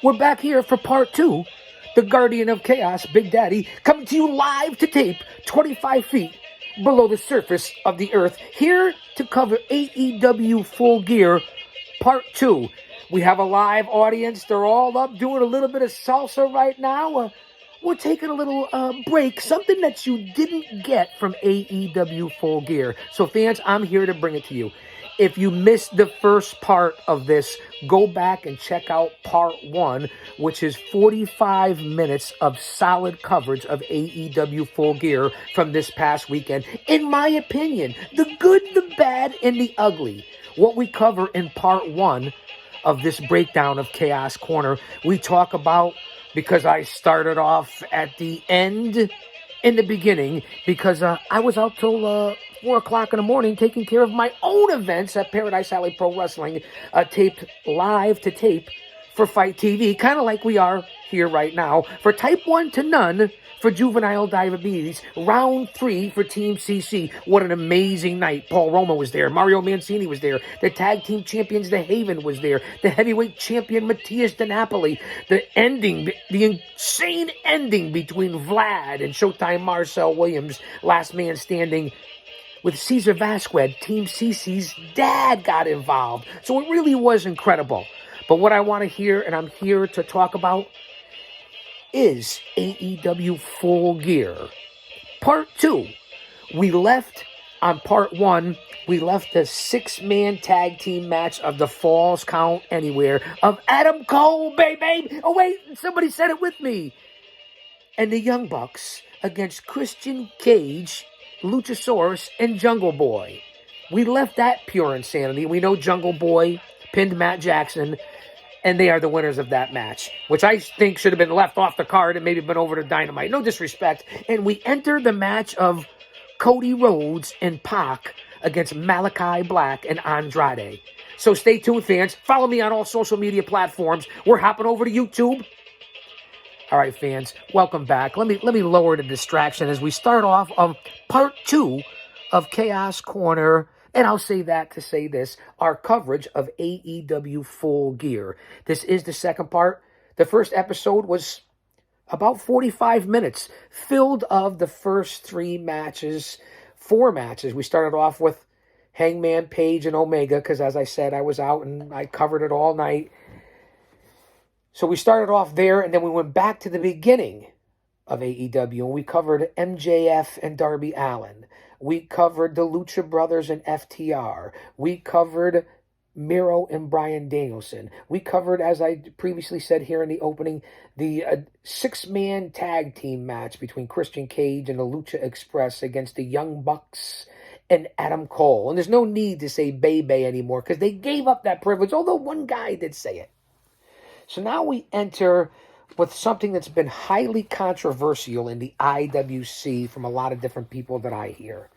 We're back here for part two. The Guardian of Chaos, Big Daddy, coming to you live to tape, 25 feet below the surface of the earth, here to cover AEW Full Gear part two. We have a live audience. They're all up doing a little bit of salsa right now. We're taking a little break, something that you didn't get from AEW Full Gear. So fans, I'm here to bring it to you. If you missed the first part of this, go back and check out part one, which is 45 minutes of solid coverage of AEW Full Gear from this past weekend. In my opinion, the good, the bad, and the ugly. What we cover in part one of this breakdown of Chaos Corner, we talk about, because I started off at the end in the beginning, because I was out till 4 o'clock in the morning taking care of my own events at Paradise Alley Pro Wrestling, taped live to tape for Fight TV, kind of like we are here right now, for Type 1 to None for Juvenile Diabetes, Round 3 for Team CC. What an amazing night. Paul Roma was there. Mario Mancini was there. The Tag Team Champions, The Haven, was there. The Heavyweight Champion, Matthias DiNapoli. The ending, the insane ending between Vlad and Showtime Marcel Williams, Last Man Standing, with Cesar Vasquez, Team CC's dad, got involved. So it really was incredible. But what I want to hear, and I'm here to talk about, is AEW Full Gear. Part 2. We left on part 1, we left the 6-man tag team match of the Falls Count Anywhere of Adam Cole, baby. Oh, wait, somebody said it with me. And the Young Bucks against Christian Cage, Luchasaurus, and Jungle Boy. We left that pure insanity. We know Jungle Boy pinned Matt Jackson, and they are the winners of that match, which I think should have been left off the card and maybe been over to Dynamite. No disrespect. And we enter the match of Cody Rhodes and Pac against Malachi Black and Andrade. So stay tuned, fans. Follow me on all social media platforms. We're hopping over to YouTube. All right, fans, welcome back. Let me lower the distraction as we start off of part 2 of Chaos Corner. And I'll say that to say this, our coverage of AEW Full Gear. This is the second part. The first episode was about 45 minutes, filled of the first 4 matches. We started off with Hangman Page and Omega, because as I said, I was out and I covered it all night. So we started off there, and then we went back to the beginning of AEW, and we covered MJF and Darby Allin. We covered the Lucha Brothers and FTR. We covered Miro and Bryan Danielson. We covered, as I previously said here in the opening, the 6-man tag team match between Christian Cage and the Lucha Express against the Young Bucks and Adam Cole. And there's no need to say Bay anymore, because they gave up that privilege, although one guy did say it. So now we enter with something that's been highly controversial in the IWC from a lot of different people that I hear.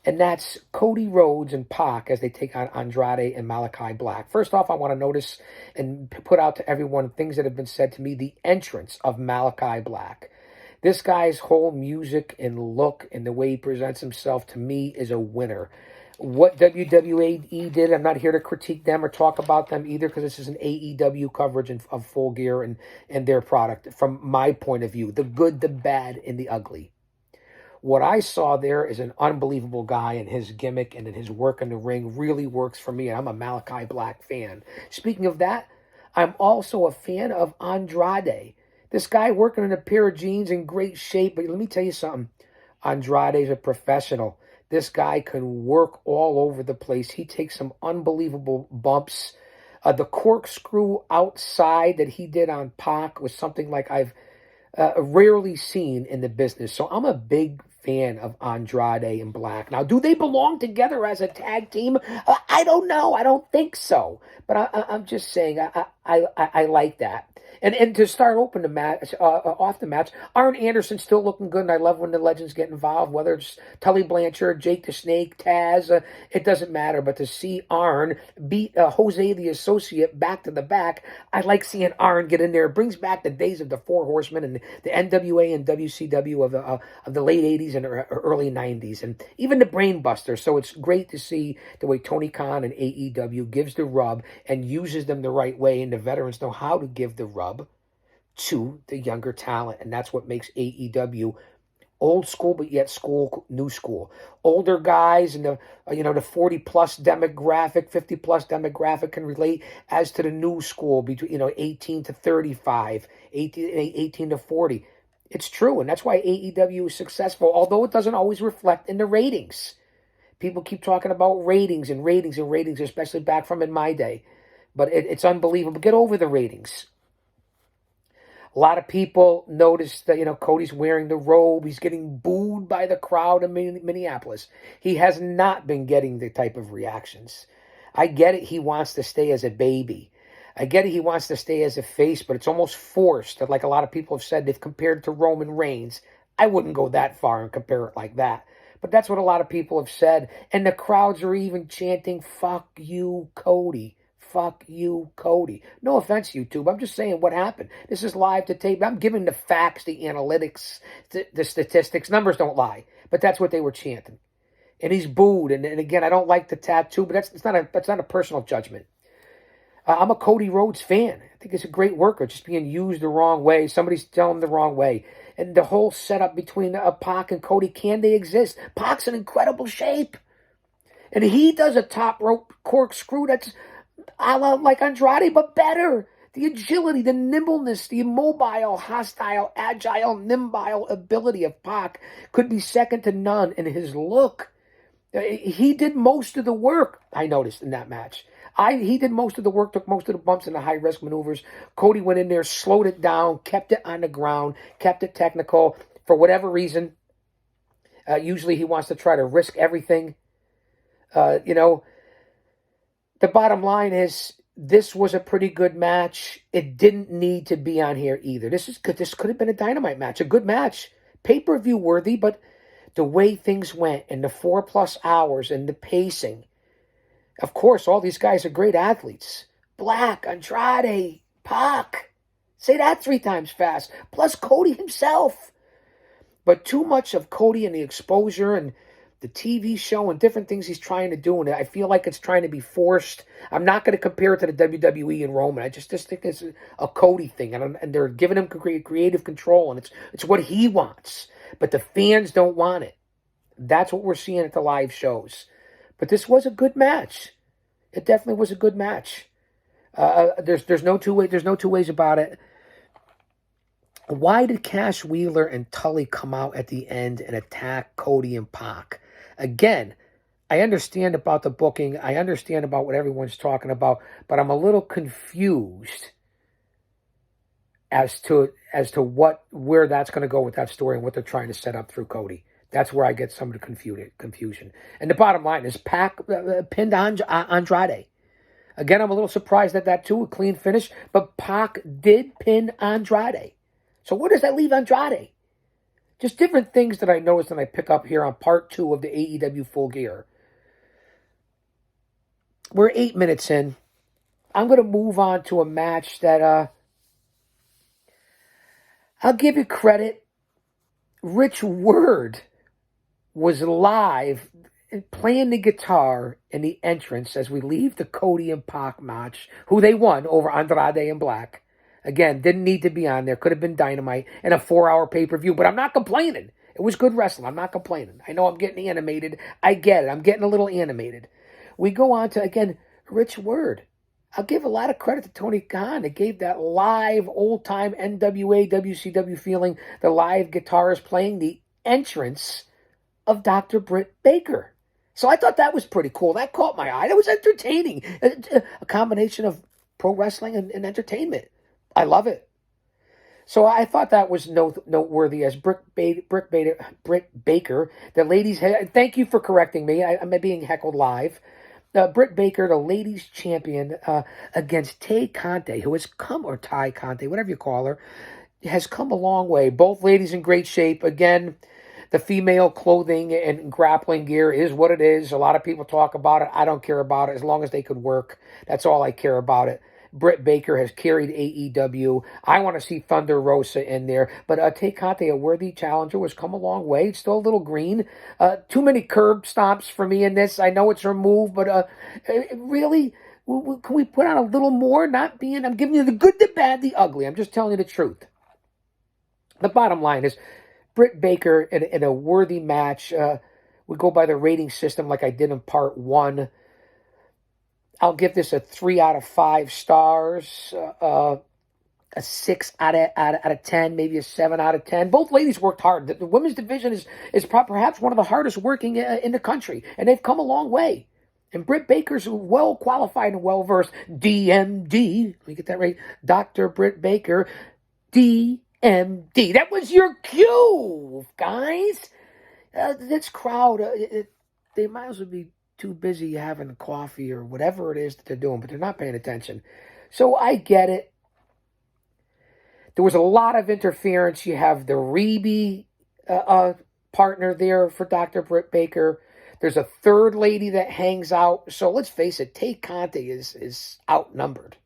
And that's Cody Rhodes and Pac as they take on Andrade and Malachi Black. First off, I want to notice and put out to everyone things that have been said to me. The entrance of Malachi Black. This guy's whole music and look and the way he presents himself, to me, is a winner. What WWE did, I'm not here to critique them or talk about them either, because this is an AEW coverage of Full Gear and their product from my point of view. The good, the bad, and the ugly. What I saw there is an unbelievable guy, and his gimmick and his work in the ring really works for me, and I'm a Malachi Black fan. Speaking of that, I'm also a fan of Andrade. This guy working in a pair of jeans in great shape, but let me tell you something. Andrade's a professional. This guy can work all over the place. He takes some unbelievable bumps. The corkscrew outside that he did on Pac was something like I've rarely seen in the business. So I'm a big fan of Andrade and Black. Now, do they belong together as a tag team? I don't know. I don't think so. But I'm just saying I like that. And to start open the match, off the match, Arn Anderson's still looking good, and I love when the legends get involved, whether it's Tully Blanchard, Jake the Snake, Taz, it doesn't matter. But to see Arn beat Jose the Associate back to the back, I like seeing Arn get in there. It brings back the days of the Four Horsemen and the NWA and WCW of the late 80s 80s and early 90s, and even the Brain Buster. So it's great to see the way Tony Khan and AEW gives the rub and uses them the right way, and the veterans know how to give the rub to the younger talent, and that's what makes AEW old school, but yet new school. Older guys and the 40 plus demographic, 50 plus demographic can relate as to the new school between 18 to 35, 18 to 40. It's true, and that's why AEW is successful, although it doesn't always reflect in the ratings. People keep talking about ratings and ratings and ratings, especially back from in my day. But it's unbelievable. Get over the ratings. A lot of people notice that, Cody's wearing the robe. He's getting booed by the crowd in Minneapolis. He has not been getting the type of reactions. I get it. He wants to stay as a baby. I get it. He wants to stay as a face, but it's almost forced. Like a lot of people have said, they've compared it to Roman Reigns. I wouldn't go that far and compare it like that. But that's what a lot of people have said. And the crowds are even chanting, "Fuck you, Cody. Fuck you, Cody." No offense, YouTube. I'm just saying what happened. This is live to tape. I'm giving the facts, the analytics, the statistics. Numbers don't lie. But that's what they were chanting. And he's booed. And again, I don't like the tattoo, but that's not a personal judgment. I'm a Cody Rhodes fan. I think he's a great worker, just being used the wrong way. Somebody's telling him the wrong way. And the whole setup between Pac and Cody, can they exist? Pac's in incredible shape. And he does a top rope corkscrew that's a la like Andrade, but better. The agility, the nimbleness, the immobile, hostile, agile, nimble ability of Pac could be second to none in his look. He did most of the work, I noticed, in that match. He did most of the work, took most of the bumps and the high-risk maneuvers. Cody went in there, slowed it down, kept it on the ground, kept it technical. For whatever reason, usually he wants to try to risk everything. The bottom line is, this was a pretty good match. It didn't need to be on here either. This could have been a Dynamite match, a good match. Pay-per-view worthy, but the way things went and the 4+ hours and the pacing. Of course, all these guys are great athletes. Black, Andrade, Pac. Say that 3 times fast. Plus Cody himself. But too much of Cody and the exposure and the TV show and different things he's trying to do, and I feel like it's trying to be forced. I'm not going to compare it to the WWE and Roman. I just think it's a Cody thing, and they're giving him creative control, and it's what he wants. But the fans don't want it. That's what we're seeing at the live shows. But this was a good match. It definitely was a good match. There's no two ways about it. Why did Cash Wheeler and Tully come out at the end and attack Cody and Pac? Again, I understand about the booking. I understand about what everyone's talking about, but I'm a little confused as to where that's going to go with that story and what they're trying to set up through Cody. That's where I get some of the confusion. And the bottom line is Pac pinned Andrade. Again, I'm a little surprised at that too, a clean finish, but Pac did pin Andrade. So where does that leave Andrade? Just different things that I noticed and I pick up here on part 2 of the AEW Full Gear. We're 8 minutes in. I'm going to move on to a match that I'll give you credit. Rich Word was live playing the guitar in the entrance as we leave the Cody and Pac match, who they won over Andrade and Black. Again, didn't need to be on there. Could have been Dynamite and a 4-hour pay-per-view, but I'm not complaining. It was good wrestling. I'm not complaining. I know I'm getting animated. I get it. I'm getting a little animated. We go on to, again, Rich Word. I'll give a lot of credit to Tony Khan. That gave that live, old-time NWA, WCW feeling. The live guitarist playing the entrance of Dr. Britt Baker. So I thought that was pretty cool. That caught my eye. That was entertaining. A combination of pro wrestling and entertainment. I love it. So I thought that was noteworthy as Britt Baker, the ladies. Thank you for correcting me. I'm being heckled live. Britt Baker, the ladies champion, against Tay Conte, who has come, or Ty Conte, whatever you call her, has come a long way. Both ladies in great shape. Again, the female clothing and grappling gear is what it is. A lot of people talk about it. I don't care about it as long as they could work. That's all I care about it. Britt Baker has carried AEW. I want to see Thunder Rosa in there. But Tay Conte, a worthy challenger, has come a long way. It's still a little green. Too many curb stomps for me in this. I know it's her move, but really, can we put on a little more? I'm giving you the good, the bad, the ugly. I'm just telling you the truth. The bottom line is Britt Baker in a worthy match. We go by the rating system like I did in part 1. I'll give this a 3 out of 5 stars, a 6 out of 10, maybe a 7 out of 10. Both ladies worked hard. The women's division is perhaps one of the hardest working in the country, and they've come a long way. And Britt Baker's well qualified and well versed. DMD, let me get that right. Dr. Britt Baker, DMD. That was your cue, guys. This crowd, they might as well be too busy having coffee or whatever it is that they're doing, but they're not paying attention. So I get it. There was a lot of interference. You have the Reby partner there for Dr. Britt Baker. There's a third lady that hangs out. So let's face it, Tay Conte is outnumbered.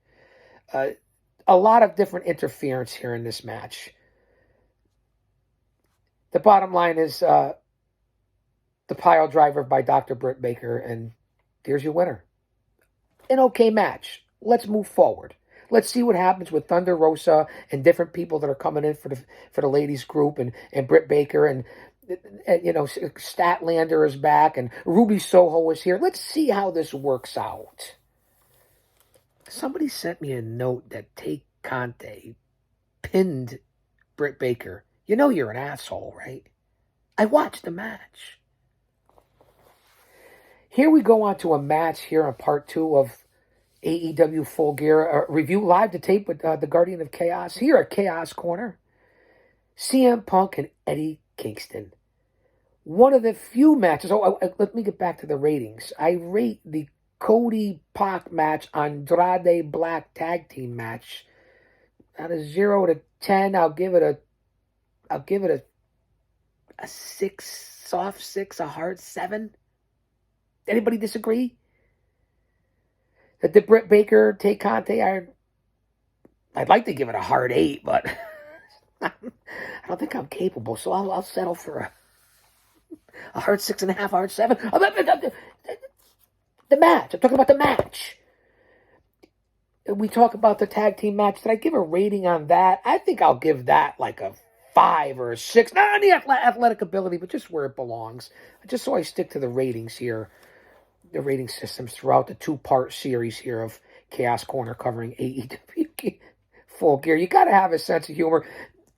A lot of different interference here in this match. The bottom line is the pile driver by Dr. Britt Baker, and there's your winner. An okay match. Let's move forward. Let's see what happens with Thunder Rosa and different people that are coming in for the ladies group, and Britt Baker, and Statlander is back, and Ruby Soho is here. Let's see how this works out. Somebody sent me a note that Tay Conte pinned Britt Baker. You know you're an asshole, right? I watched the match. Here we go on to a match here on part 2 of AEW Full Gear review live to tape with the Guardian of Chaos here at Chaos Corner. CM Punk and Eddie Kingston. One of the few matches. Let me get back to the ratings. I rate the Cody Pac match, Andrade Black tag team match, out of 0 to 10. I'll give it a 6, soft 6, a hard 7. Anybody disagree? That the Britt Baker, Tay Conte, I'd like to give it a hard 8, but I don't think I'm capable, so I'll settle for a hard 6.5, hard 7. The match. I'm talking about the match. We talk about the tag team match. Did I give a rating on that? I think I'll give that like a 5 or a 6. Not on the athletic ability, but just where it belongs. Just so I stick to the ratings here. The rating systems throughout the 2-part series here of Chaos Corner covering AEW Full Gear. You got to have a sense of humor.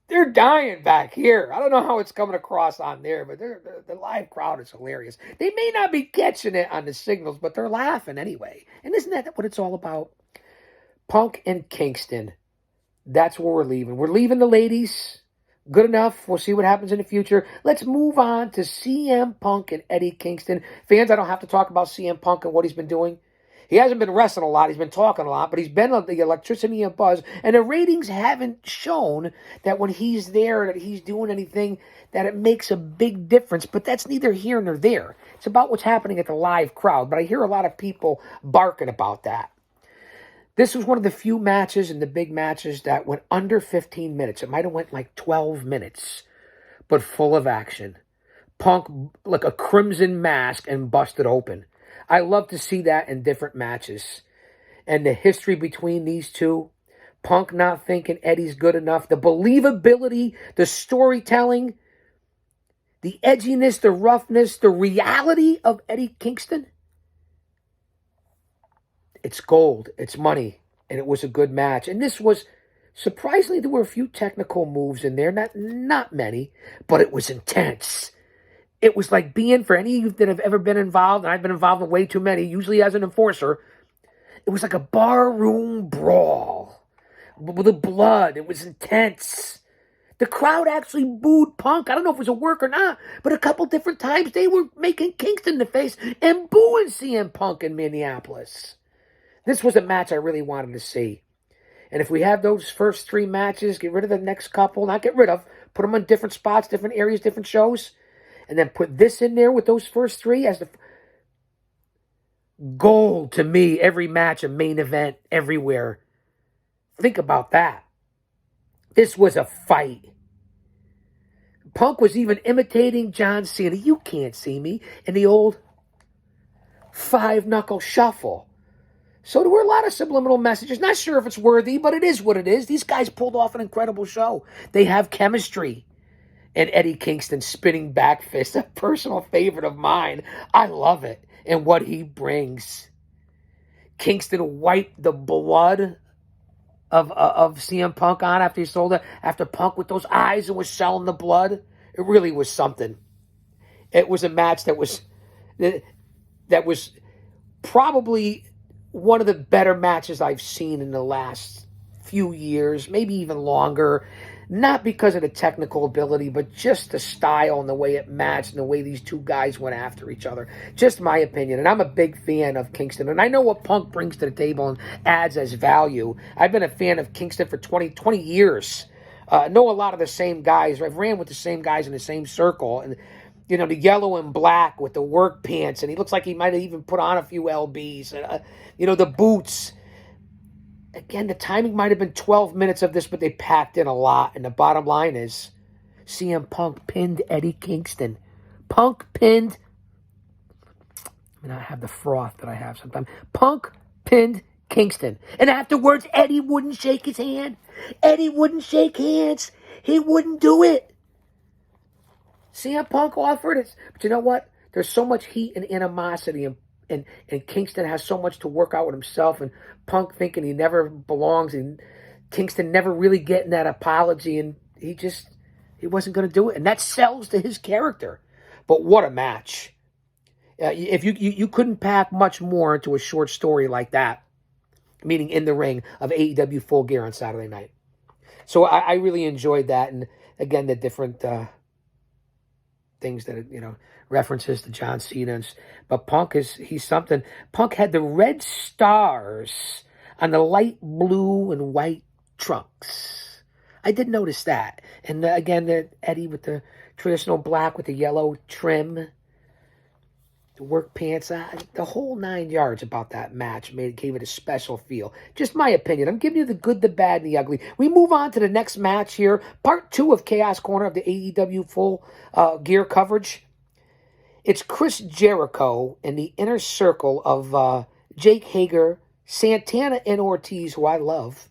They're dying back here. I don't know how it's coming across on there, but the live crowd is hilarious. They may not be catching it on the signals, but they're laughing anyway. And isn't that what it's all about? Punk and Kingston. That's where we're leaving. We're leaving the ladies. Good enough. We'll see what happens in the future. Let's move on to CM Punk and Eddie Kingston. Fans, I don't have to talk about CM Punk and what he's been doing. He hasn't been wrestling a lot. He's been talking a lot, but he's been on the electricity and buzz. And the ratings haven't shown that when he's there, that he's doing anything, that it makes a big difference. But that's neither here nor there. It's about what's happening at the live crowd. But I hear a lot of people barking about that. This was one of the few matches in the big matches that went under 15 minutes. It might have went like 12 minutes, but full of action. Punk like a crimson mask and busted open. I love to see that in different matches. And the history between these two, Punk not thinking Eddie's good enough, the believability, the storytelling, the edginess, the roughness, the reality of Eddie Kingston. It's gold. It's money. And it was a good match. And this was, surprisingly, there were a few technical moves in there. Not many, but it was intense. It was like being, for any of you that have ever been involved, and I've been involved in way too many, usually as an enforcer, it was like a barroom brawl with the blood. It was intense. The crowd actually booed Punk. I don't know if it was a work or not, but a couple different times they were making Kingston the face and booing CM Punk in Minneapolis. This was a match I really wanted to see. And if we have those first 3 matches, get rid of the next couple. Not get rid of. Put them on different spots, different areas, different shows. And then put this in there with those first 3 as the gold to me. Every match, a main event, everywhere. Think about that. This was a fight. Punk was even imitating John Cena. You can't see me in the old five-knuckle shuffle. So there were a lot of subliminal messages. Not sure if it's worthy, but it is what it is. These guys pulled off an incredible show. They have chemistry. And Eddie Kingston spinning back fist, a personal favorite of mine. I love it and what he brings. Kingston wiped the blood of CM Punk on after he sold it. After Punk with those eyes and was selling the blood. It really was something. It was a match that was probably one of the better matches I've seen in the last few years, maybe even longer. Not because of the technical ability, but just the style and the way it matched and the way these two guys went after each other. Just my opinion. And I'm a big fan of Kingston. And I know what Punk brings to the table and adds as value. I've been a fan of Kingston for 20 years. Know a lot of the same guys. I've ran with the same guys in the same circle. And, you know, the yellow and black with the work pants. And he looks like he might have even put on a few LBs. The boots. Again, the timing might have been 12 minutes of this, but they packed in a lot. And the bottom line is CM Punk pinned Eddie Kingston. Punk pinned... I have the froth that I have sometimes. Punk pinned Kingston. And afterwards, Eddie wouldn't shake his hand. Eddie wouldn't shake hands. He wouldn't do it. CM Punk offered it. But you know what? There's so much heat and animosity and Kingston has so much to work out with himself, and Punk thinking he never belongs, and Kingston never really getting that apology, and he wasn't going to do it, and that sells to his character. But what a match. If you couldn't pack much more into a short story like that, meaning in the ring, of AEW Full Gear on Saturday night. So I really enjoyed that, and again, the different things that, references to John Cena. But Punk he's something. Punk had the red stars on the light blue and white trunks. I did notice that. And again, the Eddie with the traditional black with the yellow trim, the work pants, the whole 9 yards about that match gave it a special feel. Just my opinion. I'm giving you the good, the bad, and the ugly. We move on to the next match here. Part 2 of Chaos Corner of the AEW Full Gear coverage. It's Chris Jericho in the inner circle of Jake Hager, Santana, and Ortiz, who I love.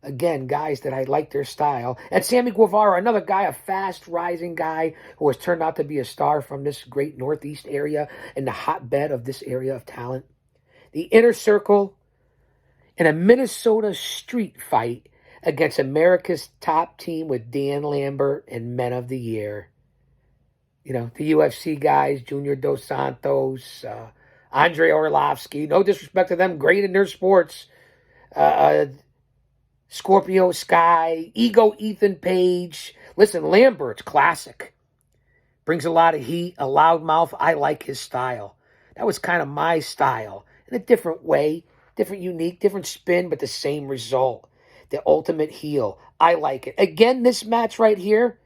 Again, guys that I like their style. And Sammy Guevara, another guy, a fast-rising guy who has turned out to be a star from this great Northeast area and the hotbed of this area of talent. The inner circle in a Minnesota street fight against America's top team with Dan Lambert and Men of the Year. The UFC guys, Junior Dos Santos, Andre Orlovsky. No disrespect to them, great in their sports. Scorpio Sky, Ego Ethan Page. Listen, Lambert's classic. Brings a lot of heat, a loudmouth. I like his style. That was kind of my style. In a different way, different unique, different spin, but the same result. The ultimate heel. I like it. Again, this match right here,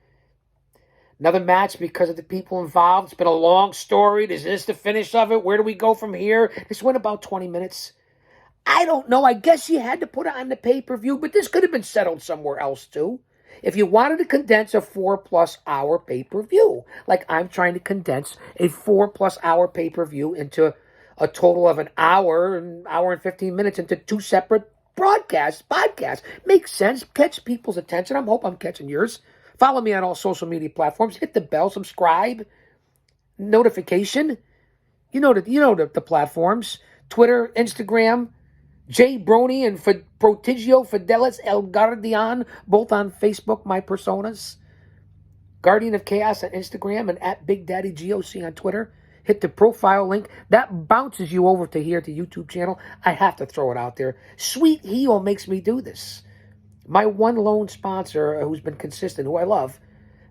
another match because of the people involved. It's been a long story. Is this the finish of it? Where do we go from here? This went about 20 minutes. I don't know. I guess you had to put it on the pay-per-view, but this could have been settled somewhere else too. If you wanted to condense a 4+ hour pay-per-view, like I'm trying to condense a 4+ hour pay-per-view into a total of an hour and 15 minutes into 2 separate podcasts. Makes sense. Catch people's attention. I hope I'm catching yours. Follow me on all social media platforms. Hit the bell, subscribe, notification. You know the platforms. Twitter, Instagram, Jay Brony and Protigio Fidelis El Guardian, both on Facebook, my personas. Guardian of Chaos on Instagram and at Big Daddy G.O.C. on Twitter. Hit the profile link. That bounces you over to here, to YouTube channel. I have to throw it out there. Sweet Heel makes me do this. My one lone sponsor who's been consistent, who I love,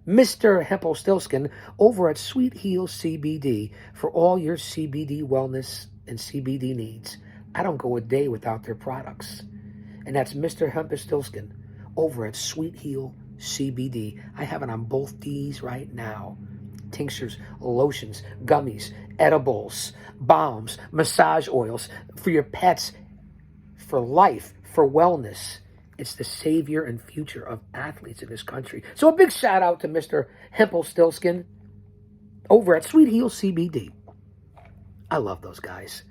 Mr. Hempel-Stilskin, over at Sweet Heel CBD for all your CBD wellness and CBD needs. I don't go a day without their products. And that's Mr. Hempel-Stilskin over at Sweet Heel CBD. I have it on both D's right now. Tinctures, lotions, gummies, edibles, balms, massage oils for your pets, for life, for wellness. It's the savior and future of athletes in this country. So a big shout out to Mr. Hempel-Stilskin over at Sweet Heel CBD. I love those guys.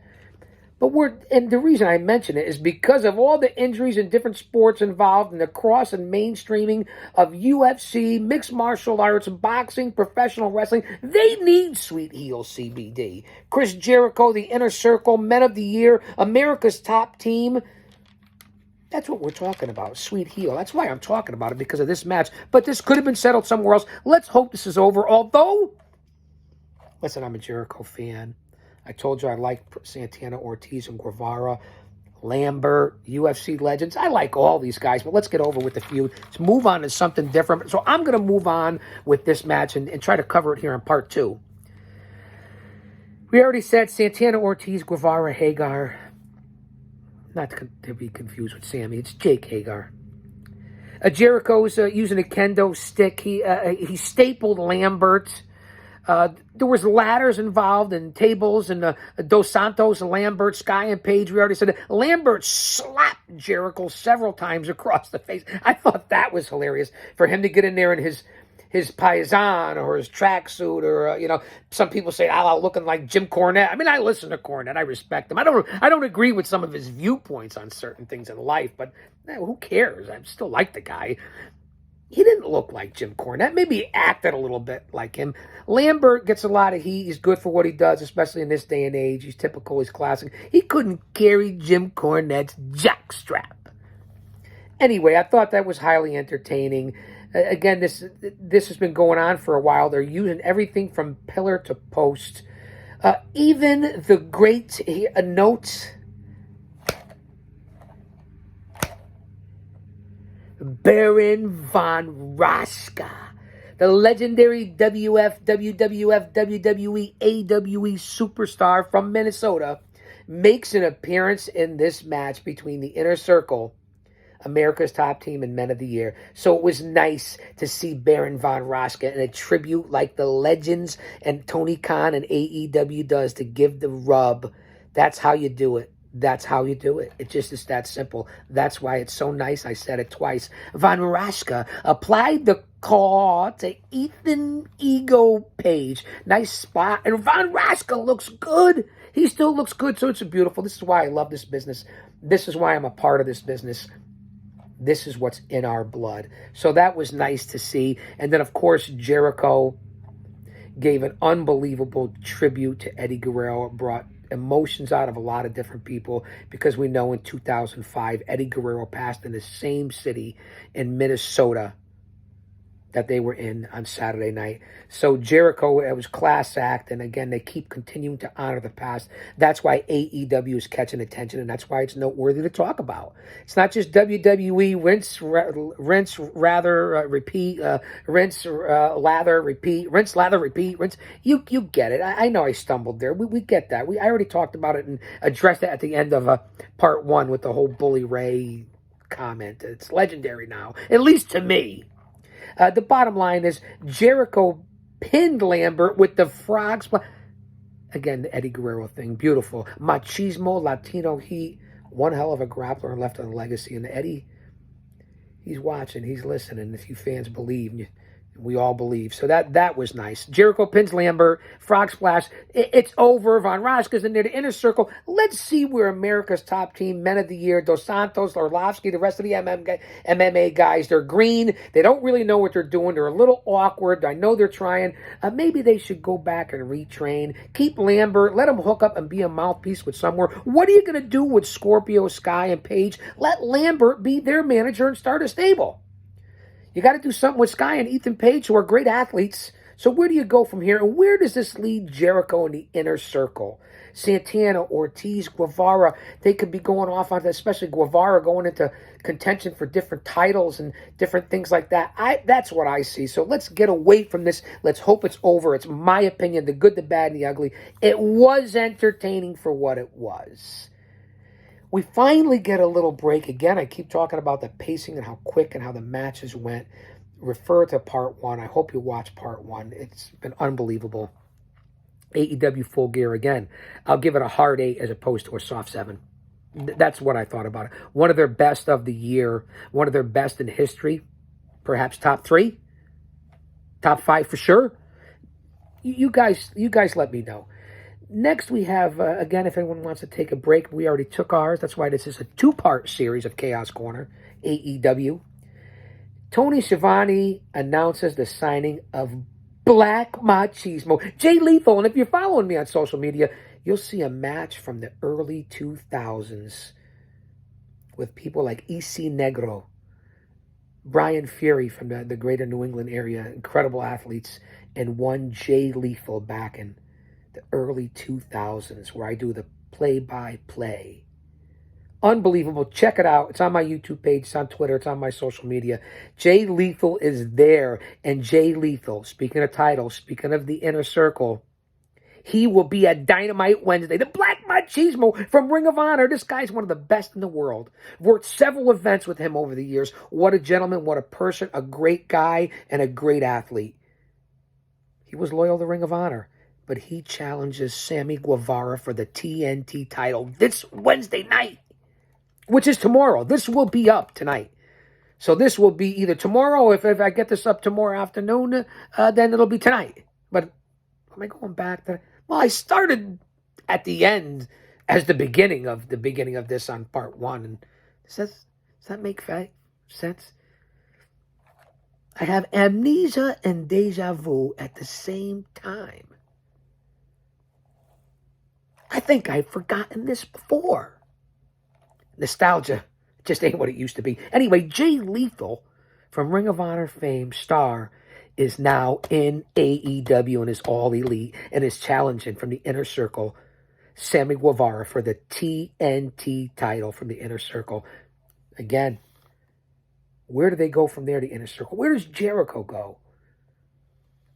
And the reason I mention it is because of all the injuries in different sports involved in the cross and mainstreaming of UFC, mixed martial arts, boxing, professional wrestling. They need Sweet Heel CBD. Chris Jericho, the Inner Circle, Men of the Year, America's Top Team. That's what we're talking about, Sweet Heel. That's why I'm talking about it, because of this match. But this could have been settled somewhere else. Let's hope this is over. Although, listen, I'm a Jericho fan. I told you I like Santana, Ortiz, and Guevara, Lambert, UFC legends. I like all these guys, but let's get over with the feud. Let's move on to something different. So I'm going to move on with this match and try to cover it here in part 2. We already said Santana, Ortiz, Guevara, Hagar. Not to be confused with Sammy. It's Jake Hagar. Jericho's using a kendo stick. He stapled Lambert. There was ladders involved and tables and Dos Santos, Lambert, Sky, and Page. We already said that. Lambert slapped Jericho several times across the face. I thought that was hilarious for him to get in there in his paisan or his tracksuit or, some people say, looking like Jim Cornette. I mean, I listen to Cornette. I respect him. I don't agree with some of his viewpoints on certain things in life, but who cares? I still like the guy. He didn't look like Jim Cornette. Maybe he acted a little bit like him. Lambert gets a lot of heat. He's good for what he does, especially in this day and age. He's typical. He's classic. He couldn't carry Jim Cornette's jockstrap. Anyway, I thought that was highly entertaining. Again, this has been going on for a while. They're using everything from pillar to post. Even the great notes. Baron von Raschke, the legendary WWE, AEW superstar from Minnesota, makes an appearance in this match between the Inner Circle, America's Top Team, and Men of the Year. So it was nice to see Baron von Raschke in a tribute like the Legends and Tony Khan and AEW does to give the rub. That's how you do it. That's how you do it. It just is that simple. That's why it's so nice. I said it twice. Von Raschke applied the claw to Ethan Ego Page. Nice spot. And Von Raschke looks good. He still looks good. So it's beautiful. This is why I love this business. This is why I'm a part of this business. This is what's in our blood. So that was nice to see. And then, of course, Jericho gave an unbelievable tribute to Eddie Guerrero. It brought emotions out of a lot of different people, because we know in 2005 Eddie Guerrero passed in the same city in Minnesota that they were in on Saturday night. So Jericho, it was class act, and again, they keep continuing to honor the past. That's why AEW is catching attention, and that's why it's noteworthy to talk about. It's not just WWE, rinse, lather, repeat, rinse, lather, repeat, rinse, lather, repeat, rinse. You get it. I know I stumbled there. We get that. I already talked about it and addressed it at the end of part 1 with the whole Bully Ray comment. It's legendary now, at least to me. The bottom line is Jericho pinned Lambert with the frog splash. Again, the Eddie Guerrero thing. Beautiful. Machismo, Latino heat. One hell of a grappler and left on the legacy. And Eddie, he's watching. He's listening. If you fans believe, we all believe. So that was nice. Jericho pins Lambert. Frog splash. It's over. Von Raschke's in there. The Inner Circle. Let's see where America's Top Team, Men of the Year, Dos Santos, Orlovsky, the rest of the MMA guys, they're green. They don't really know what they're doing. They're a little awkward. I know they're trying. Maybe they should go back and retrain. Keep Lambert. Let him hook up and be a mouthpiece with somewhere. What are you going to do with Scorpio, Sky, and Page? Let Lambert be their manager and start a stable. You got to do something with Sky and Ethan Page, who are great athletes. So where do you go from here? And where does this lead Jericho in the Inner Circle? Santana, Ortiz, Guevara, they could be going off on that, especially Guevara going into contention for different titles and different things like that. That's what I see. So let's get away from this. Let's hope it's over. It's my opinion, the good, the bad, and the ugly. It was entertaining for what it was. We finally get a little break. Again, I keep talking about the pacing and how quick and how the matches went. Refer to part 1. I hope you watch part 1. It's been unbelievable. AEW Full Gear again. I'll give it a hard 8 as opposed to a soft 7. That's what I thought about it. One of their best of the year, one of their best in history, perhaps top 3, top 5 for sure. You guys let me know. Next, we have, again, if anyone wants to take a break, we already took ours. That's why this is a 2-part series of Chaos Corner, AEW. Tony Schiavone announces the signing of Black Machismo. Jay Lethal, and if you're following me on social media, you'll see a match from the early 2000s with people like EC Negro, Brian Fury from the greater New England area, incredible athletes, and one Jay Lethal back in the early 2000s where I do the play-by-play. Unbelievable. Check it out. It's on my YouTube page. It's on Twitter. It's on my social media. Jay Lethal is there. And Jay Lethal, speaking of titles, speaking of the Inner Circle, he will be at Dynamite Wednesday. The Black Machismo from Ring of Honor. This guy's one of the best in the world. Worked several events with him over the years. What a gentleman, what a person, a great guy, and a great athlete. He was loyal to Ring of Honor, but he challenges Sammy Guevara for the TNT title this Wednesday night, which is tomorrow. This will be up tonight. So this will be either tomorrow, if I get this up tomorrow afternoon, then it'll be tonight. But am I going back to... Well, I started at the end as the beginning of this on part 1. And does that make sense? I have amnesia and deja vu at the same time. I think I've forgotten this before. Nostalgia just ain't what it used to be. Anyway, Jay Lethal from Ring of Honor fame, star, is now in AEW and is all elite and is challenging from the Inner Circle Sammy Guevara for the TNT title from the Inner Circle. Again, where do they go from there, the Inner Circle? Where does Jericho go?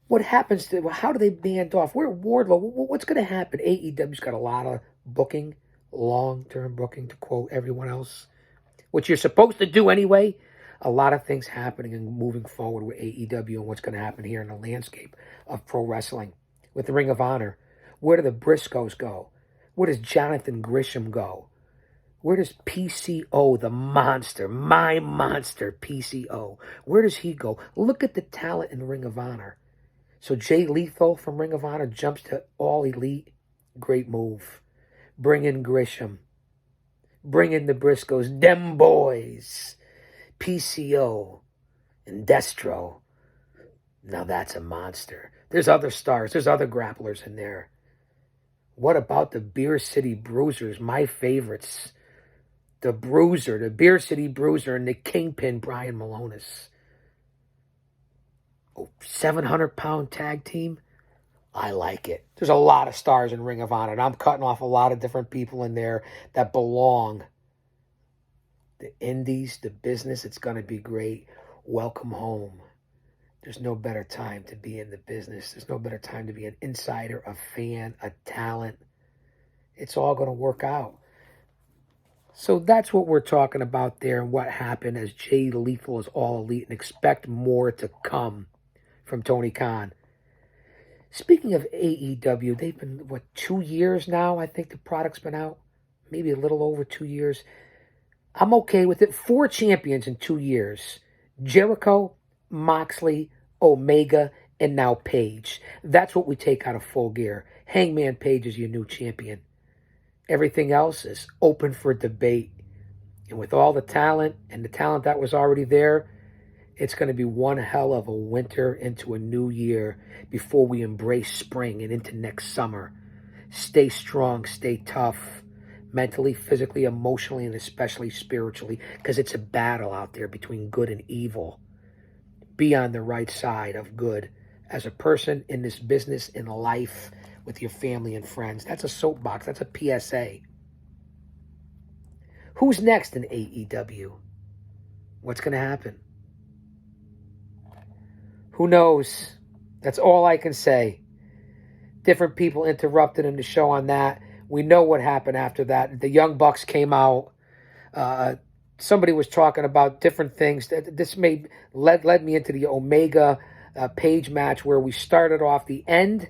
What happens to... How do they band off? Where Wardlow? What's going to happen? AEW's got a lot of booking, long-term booking, to quote everyone else, which you're supposed to do anyway. A lot of things happening and moving forward with AEW and what's going to happen here in the landscape of pro wrestling. With the Ring of Honor, where do the Briscoes go? Where does Jonathan Gresham go? Where does PCO, the monster, my monster, PCO, where does he go? Look at the talent in the Ring of Honor. So Jay Lethal from Ring of Honor jumps to all elite. Great move. Bring in Gresham. Bring in the Briscoes. Them boys. PCO and Destro. Now that's a monster. There's other stars. There's other grapplers in there. What about the Beer City Bruisers? My favorites. The Bruiser, the Beer City Bruiser, and the Kingpin, Brian Malonis. 700-pound tag team. I like it. There's a lot of stars in Ring of Honor, and I'm cutting off a lot of different people in there that belong. The indies, the business, it's going to be great. Welcome home. There's no better time to be in the business. There's no better time to be an insider, a fan, a talent. It's all going to work out. So that's what we're talking about there and what happened as Jay Lethal is all elite, and expect more to come from Tony Khan. Speaking of AEW, they've been, 2 years now? I think the product's been out. Maybe a little over 2 years. I'm okay with it. 4 champions in 2 years. Jericho, Moxley, Omega, and now Page. That's what we take out of Full Gear. Hangman Page is your new champion. Everything else is open for debate. And with all the talent and the talent that was already there, it's going to be one hell of a winter into a new year before we embrace spring and into next summer. Stay strong, stay tough. Mentally, physically, emotionally, and especially spiritually, because it's a battle out there between good and evil. Be on the right side of good as a person in this business, in life, with your family and friends. That's a soapbox. That's a PSA. Who's next in AEW? What's going to happen? Who knows? That's all I can say. Different people interrupted in the show on that. We know what happened after that. The Young Bucks came out. Somebody was talking about different things. This led me into the Omega Page match where we started off the end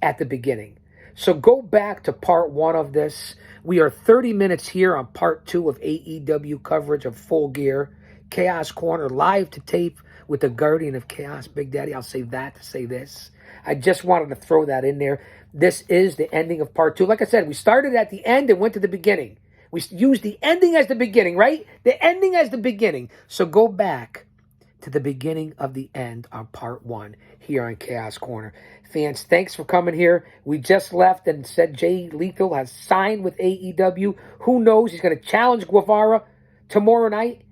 at the beginning. So go back to part 1 of this. We are 30 minutes here on part 2 of AEW coverage of Full Gear. Chaos Corner, live to tape with the Guardian of Chaos, Big Daddy. I'll save that to say this. I just wanted to throw that in there. This is the ending of part 2. Like I said, we started at the end and went to the beginning. We used the ending as the beginning, right? The ending as the beginning. So go back to the beginning of the end on part 1 here on Chaos Corner. Fans, thanks for coming here. We just left and said Jay Lethal has signed with AEW. Who knows? He's going to challenge Guevara tomorrow night.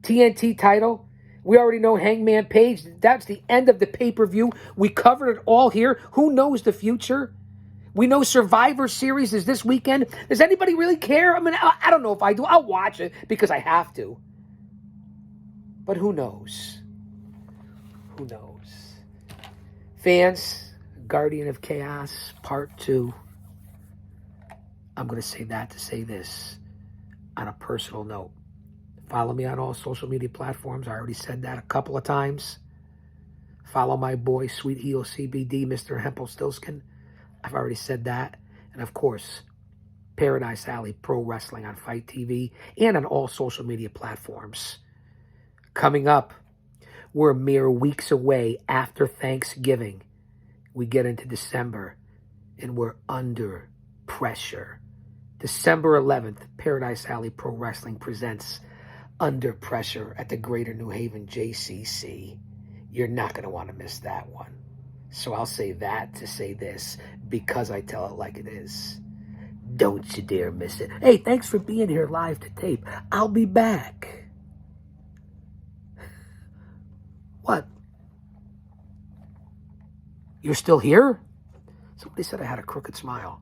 TNT title. We already know Hangman Page. That's the end of the pay-per-view. We covered it all here. Who knows the future? We know Survivor Series is this weekend. Does anybody really care? I mean, I don't know if I do. I'll watch it because I have to. But who knows? Who knows? Fans, Guardian of Chaos, part 2. I'm going to say that to say this on a personal note. Follow me on all social media platforms. I already said that a couple of times. Follow my boy, Sweet Heel CBD, Mr. Hempel-Stilskin. I've already said that. And of course, Paradise Alley Pro Wrestling on Fight TV and on all social media platforms. Coming up, we're mere weeks away after Thanksgiving. We get into December, and we're under pressure. December 11th, Paradise Alley Pro Wrestling presents Under Pressure at the Greater New Haven JCC. You're not going to want to miss that one. So I'll say that to say this, because I tell it like it is. Don't you dare miss it. Hey, thanks for being here live to tape. I'll be back. What? You're still here? Somebody said I had a crooked smile.